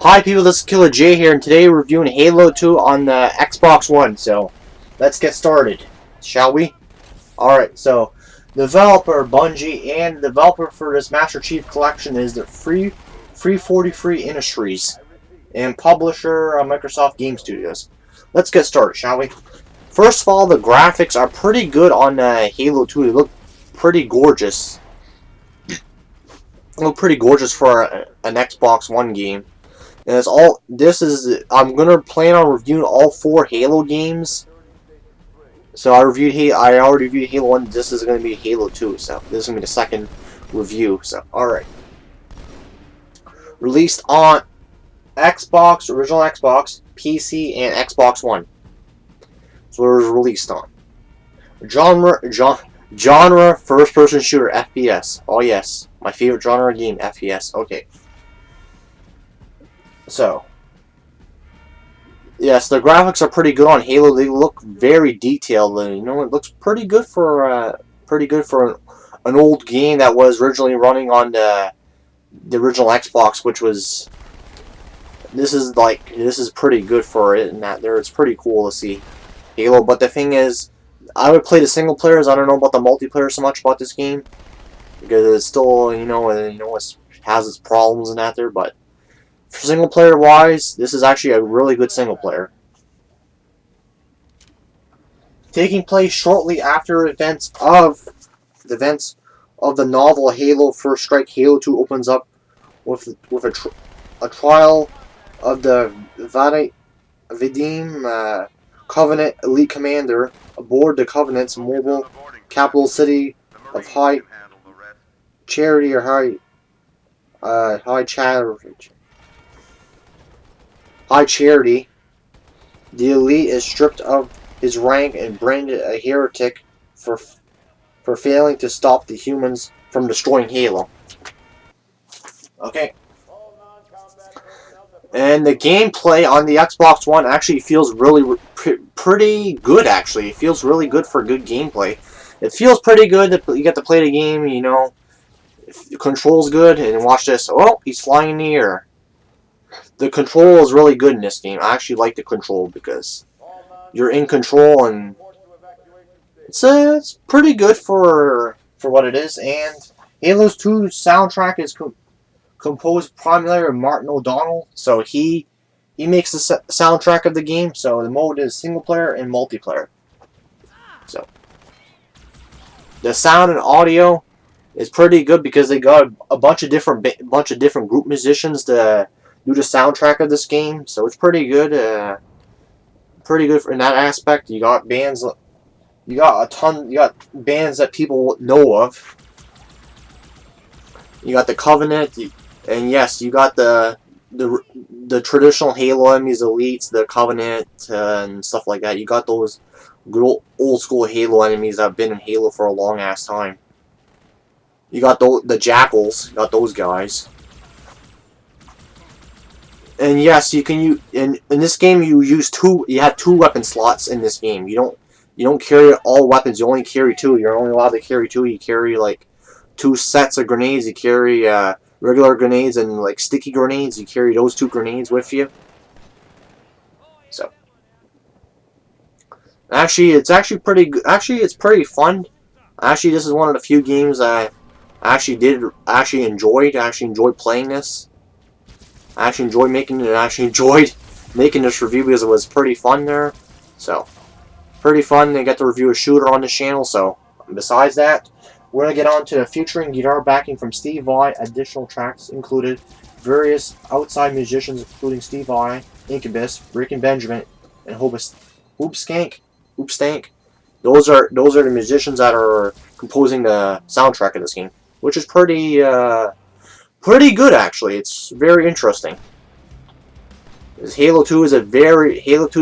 Hi people, this is Killer J here, and today we're reviewing Halo 2 on the Xbox One, so let's get started, shall we? Alright, so developer Bungie and developer for this Master Chief Collection is the Free 43 Industries, and publisher Microsoft Game Studios. Let's get started, shall we? First of all, the graphics are pretty good on Halo 2. They look pretty gorgeous. They look pretty gorgeous for an Xbox One game. And it's all. I'm gonna plan on reviewing all 4 Halo games. So I already reviewed Halo 1. This is gonna be Halo 2. So this is gonna be the second review. So alright. Released on Xbox, original Xbox, PC, and Xbox One. That's what it was released on. Genre first-person shooter, FPS. Oh yes, my favorite genre game, FPS. Okay. So, yes, the graphics are pretty good on Halo. They look very detailed, and it looks pretty good for an old game that was originally running on the original Xbox, which was. This is pretty good for it, and it's pretty cool to see Halo. But the thing is, I would play the single players. I don't know about the multiplayer so much about this game because it's still it has its problems and that there, but. For single player wise, this is actually a really good single player. Taking place shortly after events of the novel Halo First Strike, Halo 2 opens up with a trial of the Vadim Covenant elite commander aboard the Covenant's mobile capital city of High Charity or High Charity. The elite is stripped of his rank and branded a heretic for failing to stop the humans from destroying Halo. Okay. And the gameplay on the Xbox One actually feels really pretty good, actually. It feels really good for good gameplay. It feels pretty good that you get to play the game, the control's good, and watch this. Oh, he's flying in the air. The control is really good in this game. I actually like the control because you're in control, and it's pretty good for what it is. And Halo 2's soundtrack is composed primarily by Martin O'Donnell, so he makes the soundtrack of the game. So the mode is single player and multiplayer. So the sound and audio is pretty good because they got a bunch of different group musicians to do the soundtrack of this game, so it's pretty good. Pretty good in that aspect. You got bands. You got bands that people know of. You got the Covenant, and yes, you got the traditional Halo enemies, elites, the Covenant, and stuff like that. You got those good old school Halo enemies that have been in Halo for a long ass time. You got the Jackals. You got those guys. And yes, you can in this game you have 2 weapon slots in this game. You don't carry all weapons. You only carry 2. You're only allowed to carry 2. You carry like 2 sets of grenades. You carry regular grenades and like sticky grenades. You carry those 2 grenades with you. So it's pretty good. Actually, it's pretty fun. Actually, this is one of the few games I actually enjoyed playing this. I actually enjoyed making this review because it was pretty fun there. So, pretty fun. They got to review a shooter on the channel. So, besides that, we're going to get on to featuring guitar backing from Steve Vai. Additional tracks included various outside musicians, including Steve Vai, Incubus, Breaking Benjamin, and Hoopstank. Those are the musicians that are composing the soundtrack of this game, which is pretty good, actually. It's very interesting. Halo 2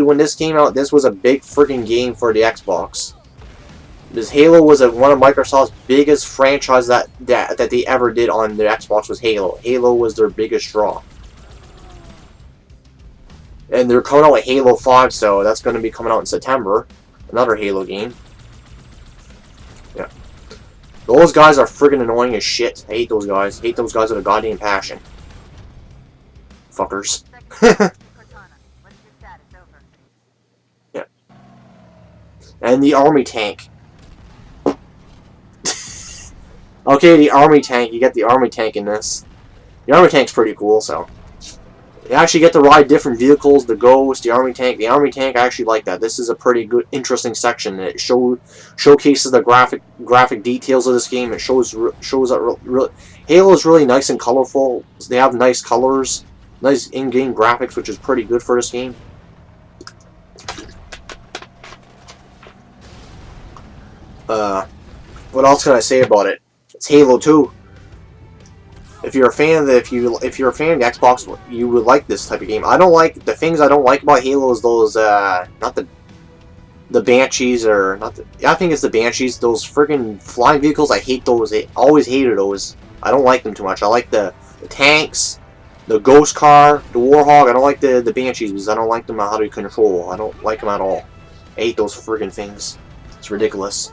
when this came out, this was a big freaking game for the Xbox. Because Halo was one of Microsoft's biggest franchise that they ever did on their Xbox was Halo. Halo was their biggest draw. And they're coming out with Halo 5, so that's going to be coming out in September. Another Halo game. Yeah. Those guys are friggin' annoying as shit. I hate those guys. I hate those guys with a goddamn passion. fuckers. Yeah. And the army tank. Okay, the army tank. You get the army tank in this. The army tank's pretty cool, so. You actually get to ride different vehicles, the Ghost, the army tank. The army tank, I actually like that. This is a pretty good, interesting section. It showcases the graphic details of this game. It shows that Halo is really nice and colorful. They have nice colors, nice in-game graphics, which is pretty good for this game. What else can I say about it? It's Halo 2. If you're a fan of the, if you're a fan of the Xbox, you would like this type of game. I don't like the things I don't like about Halo is those not the Banshees or not the, I think it's the Banshees, those friggin' flying vehicles. I hate those. I always hated those. I don't like them too much. I like the tanks, the Ghost car, the Warhog. I don't like the Banshees because I don't like them how to control. I don't like them at all. I hate those friggin' things. It's ridiculous.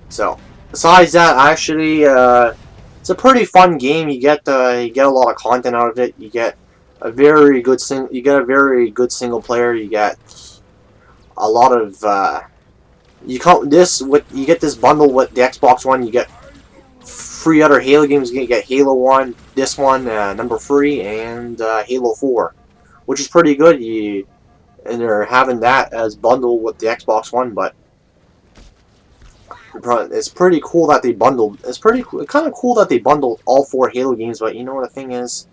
So, besides that, actually, it's a pretty fun game. You get a lot of content out of it. You get a very good single player. You get a lot of you get this bundle with the Xbox One. You get 3 other Halo games. You get Halo 1, this one, number 3, and Halo 4, which is pretty good. And they're having that as bundle with the Xbox One, but it's pretty cool that they bundled. It's kind of cool that they bundled all 4 Halo games. But you know what the thing is?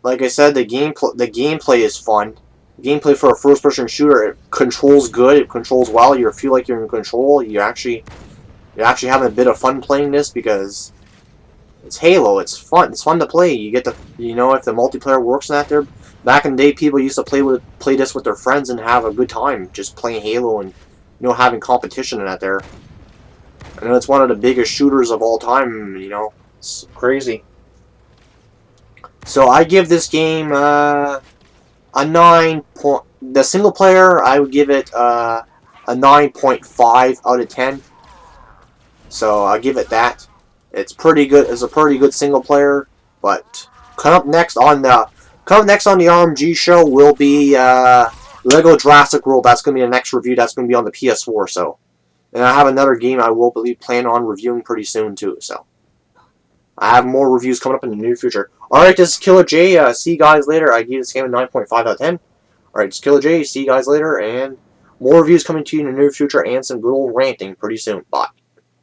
Like I said, the gameplay is fun. Gameplay for a first-person shooter, it controls good. It controls well. You feel like you're in control. You're actually having a bit of fun playing this because it's Halo. It's fun. It's fun to play. You get to, you know, if the multiplayer works in that there. Back in the day, people used to play this with their friends and have a good time just playing Halo and, you know, having competition in that there. I know it's one of the biggest shooters of all time, you know. It's crazy. So I give this game a 9 point. The single player, I would give it a 9.5 out of 10. So I'll give it that. It's pretty good. It's a pretty good single player. But coming up next on the RMG show will be Lego Jurassic World. That's going to be the next review. That's going to be on the PS4. So, and I have another game I will plan on reviewing pretty soon too. So, I have more reviews coming up in the near future. Alright, this is Killer J. See you guys later. I gave this game a 9.5 out of 10. Alright, it's Killer J. See you guys later. And more reviews coming to you in the near future and some good old ranting pretty soon. Bye.